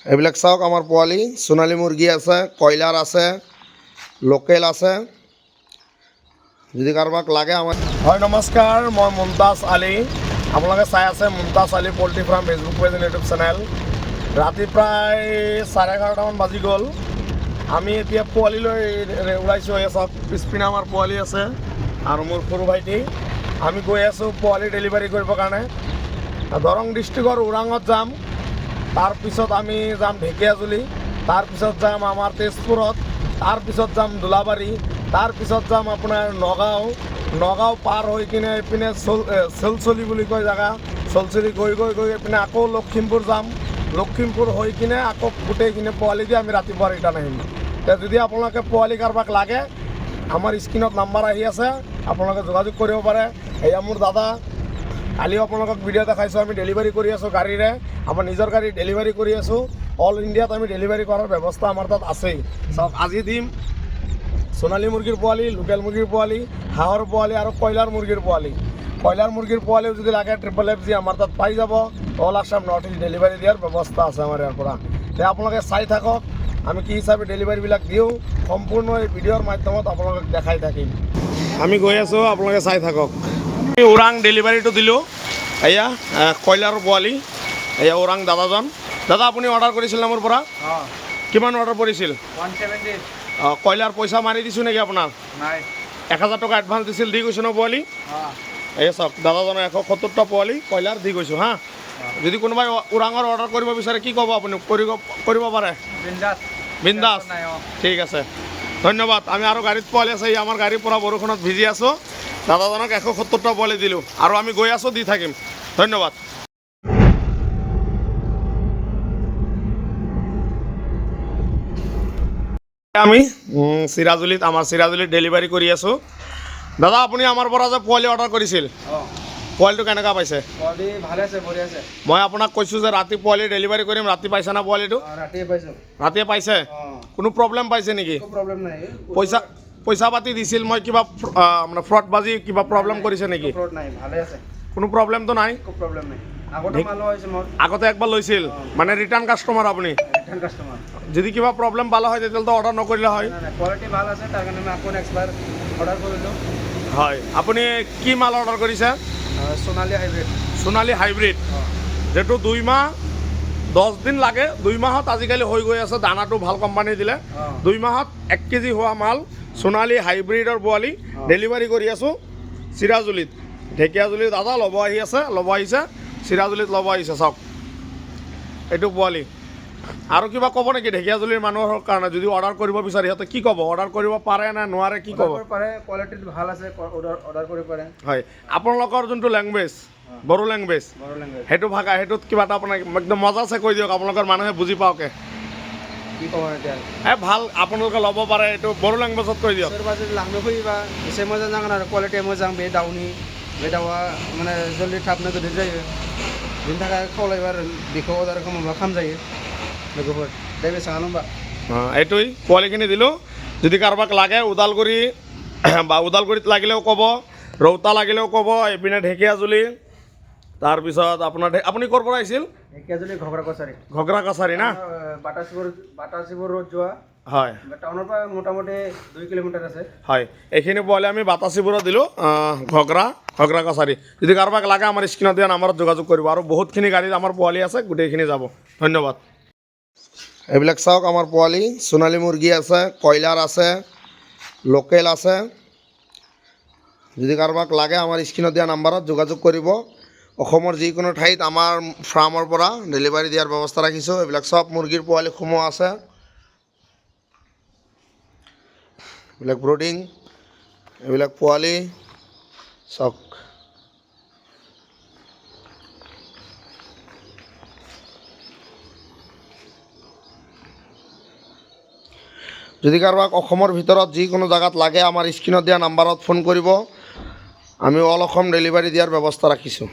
এইবিলাক চাওক আমাৰ পোৱালি সোণালী মুৰ্গী আছে, কয়লাৰ আছে, লোকেল আছে। যদি কাৰোবাক লাগে আমাৰ হয়। নমস্কাৰ, মই মুমতাজ আলী। আপোনালোকে চাই আছে Mumtaz Ali poultry farm Facebook page, YouTube channel. ৰাতি প্ৰায় 11:30মান বাজি গ'ল। আমি এতিয়া পোৱালি লৈ ওলাইছোঁ। চাওক পিছপিনে আমাৰ পোৱালি আছে আৰু মোৰ সৰু ভাইটি। আমি গৈ আছোঁ পোৱালি ডেলিভাৰী কৰিবৰ কাৰণে। দৰং ডিষ্ট্ৰিক্টৰ ওৰাঙত যাম, তাৰপিছত আমি যাম ঢেকীয়াজুলি, তাৰপিছত যাম আমাৰ তেজপুৰত, তাৰপিছত যাম দোলাবাৰী, তাৰপিছত যাম আপোনাৰ নগাঁও পাৰ হৈ কিনে এইপিনে চলচলি বুলি কয় জেগা, চলচলি গৈ এইপিনে আকৌ লখিমপুৰ যাম। লখিমপুৰ হৈ কিনে আকৌ গোটেইখিনি পোৱালি দি আমি ৰাতিপুৱা ৰিটাৰ্ণ আহিম। এতিয়া যদি আপোনালোকে পোৱালি কাৰোবাক লাগে, আমাৰ স্ক্ৰীণত নাম্বাৰ আহি আছে, আপোনালোকে যোগাযোগ কৰিব পাৰে। এয়া মোৰ দাদা। কালিও আপোনালোকক ভিডিঅ' দেখাইছোঁ, আমি ডেলিভাৰী কৰি আছোঁ গাড়ীৰে। আমাৰ নিজৰ গাড়ী ডেলিভাৰী কৰি আছোঁ। অল ইণ্ডিয়াত আমি ডেলিভাৰী কৰাৰ ব্যৱস্থা আমাৰ তাত আছেই। চাওক, আজি দিম সোণালী মুৰ্গীৰ পোৱালি, লোকেল মুৰ্গীৰ পোৱালি, হাঁহৰ পোৱালি আৰু কয়লাৰ মুৰ্গীৰ পোৱালি। কয়লাৰ মুৰ্গীৰ পোৱালিও যদি লাগে FFFG আমাৰ তাত পাই যাব। All Assam north east delivery দিয়াৰ ব্যৱস্থা আছে আমাৰ ইয়াৰ পৰা। এতিয়া আপোনালোকে চাই থাকক আমি কি হিচাপে ডেলিভাৰীবিলাক দিওঁ। সম্পূৰ্ণ এই ভিডিঅ'ৰ মাধ্যমত আপোনালোকক দেখাই থাকিম। আমি গৈ আছোঁ, আপোনালোকে চাই থাকক। আমি ওৰাং ডেলিভাৰীটো দিলোঁ। এয়া কয়লাৰ পোৱালি, এয়া ওৰাং দাদাজন। দাদা, আপুনি অৰ্ডাৰ কৰিছিল না মোৰ পৰা? কিমান অৰ্ডাৰ কৰিছিল? 170। কয়লাৰ পইচা মাৰি দিছোঁ নেকি আপোনাৰ? নাই। 1000 টকা এডভান্স দিছিল, দি গৈছোঁ ন পোৱালি? এই চাওক, দাদাজনে 170টা পোৱালি কয়লাৰ দি গৈছোঁ হা। যদি কোনোবাই ওৰাঙৰ অৰ্ডাৰ কৰিব বিচাৰে কি ক'ব আপুনি? কৰিব পাৰে? বিন্দাছ। ঠিক আছে, ধন্যবাদ। আমি আৰু গাড়ীত পোৱালি আছে, এই আমাৰ গাড়ীৰ পৰা বৰষুণত ভিজি আছোঁ। দাদাজনক 170টা পোৱালি দিলোঁ আৰু আমি গৈ আছোঁ, দি থাকিম। ধন্যবাদ। আমি চিৰাজুলিত ডেলিভাৰী কৰি আছোঁ। দাদা, আপুনি আমাৰ পৰা যে পোৱালি অৰ্ডাৰ কৰিছিল, পোৱালিটো কেনেকুৱা পাইছে? পোৱালি ভালে আছে, বঢ়িয়া আছে। মই আপোনাক কৈছোঁ যে ৰাতি পোৱালি ডেলিভাৰী কৰিম, ৰাতি পাইছে না পোৱালিটো? ৰাতিয়ে পাইছোঁ। ৰাতিয়ে পাইছে? কোনো প্ৰব্লেম পাইছে নেকি? প্ৰব্লেম নাই। পইচা পাতি দিছিল, মই কিবা মানে ফ্ৰড বাজি কিবা প্ৰব্লেম কৰিছে নেকি? নাই, ভালে আছে। কোনো প্ৰব্লেমটো নাই? প্ৰব্লেম নাই। আগতে একবাৰ লৈছিল, মানে ৰিটাৰ্ণ কাষ্টমাৰ আপুনি? Return customer. যদি কিবা প্ৰব্লেম পালা হয় তেতিয়াহ'লে অৰ্ডাৰ নকৰিলে হয়। কোৱালিটি ভাল আছে, তাৰ কাৰণে মই আকৌ নেক্সট বাৰ অৰ্ডাৰ কৰিলোঁ। হয়, আপুনি কি মাল অৰ্ডাৰ কৰিছে? সোণালী হাইব্ৰিড, যিটো 2 মাহ 10 দিন লাগে। 2 মাহত আজিকালি হৈ গৈ আছে, দানাটো ভাল কোম্পানী দিলে। 2 মাহত 1 কেজি হোৱা মাল সোণালী হাইব্ৰিডৰ পোৱালি ডেলিভাৰী কৰি আছোঁ চিৰাজুলিত। ঢেকীয়াজুলি দাদা ল'ব আহিছে, চিৰাজুলিত ল'ব আহিছে। চাওক, এইটো পোৱালি। আৰু কিবা ক'ব নেকি ঢেকীয়াজুলিৰ মানুহৰ কাৰণে? যদি অৰ্ডাৰ কৰিব বিচাৰে সিহঁতে কি ক'ব? অৰ্ডাৰ কৰিব পাৰে নে নোৱাৰে, কি ক'ব? কোৱালিটিটো ভাল আছে, অৰ্ডাৰ কৰিব পাৰে। হয়, আপোনালোকৰ যোনটো লেংগুৱেজ, বড়ো লেংগুৱেজ, সেইটো ভাষা, সেইটোত কিবা এটা আপোনাক একদম মজাছে কৈ দিয়ক, আপোনালোকৰ মানুহে বুজি পাওঁকে। কি ক'ব এতিয়া? ভাল, আপোনালোকে ল'ব পাৰে, এইটো বড়ো লেংগুৱেজত কৈ দিয়ক। लांनो फैयोबा एसे मोजां जागोन आरो, क्वालिटिया मोजां। बे दाउआ माने जल्दि थाबनो गिदिर जायो। बिनि थाखाय खावलायबाय आरो बेखौ अर्डार खालामजायो लोगोफोर। दे बेसेबां होनबा? এইটোৱেই পোৱালিখিনি দিলোঁ। যদি কাৰোবাক লাগে ওদালগুৰি বা ওদালগুৰিত লাগিলেও ক'ব, ৰৌতা লাগিলেও ক'ব, এইপিনে ঢেকীয়াজুলি। তাৰপিছত আপুনি ক'ৰ পৰা আহিছিল? ঢেকীয়াজুলি ঘগ্ৰা কছাৰী না? বাটাচিবোৰ ৰোড যোৱা। হয়, টাউনৰ পৰা মোটামুটি 2 কিলোমিটাৰ আছে। হয়, এইখিনি পোৱালি আমি বাটাচিবোৰত দিলোঁ, ঘগ্ৰা কছাৰী। যদি কাৰোবাক লাগে আমাৰ স্ক্ৰীণত দিয়া নাম্বাৰত যোগাযোগ কৰিব। আৰু বহুতখিনি গাড়ীত আমাৰ পোৱালি আছে, গোটেইখিনি যাব। ধন্যবাদ। এইবিলাক চাওক, আমাৰ পোৱালি সোণালী মুৰ্গী আছে, কয়লাৰ আছে, লোকেল আছে। যদি কাৰোবাক লাগে আমাৰ স্ক্ৰীণত দিয়া নাম্বাৰত যোগাযোগ কৰিব। অসমৰ যিকোনো ঠাইত আমাৰ ফাৰ্মৰ পৰা ডেলিভাৰী দিয়াৰ ব্যৱস্থা ৰাখিছোঁ। এইবিলাক চব মুৰ্গীৰ পোৱালিসমূহ আছে, এইবিলাক ব্ৰুডিং, এইবিলাক পোৱালি চাওক। যদি কাৰোবাক অসমৰ ভিতৰত যিকোনো জেগাত লাগে আমাৰ স্ক্ৰীণত দিয়া নাম্বাৰত ফোন কৰিব। আমি অল অসম ডেলিভাৰী দিয়াৰ ব্যৱস্থা ৰাখিছোঁ।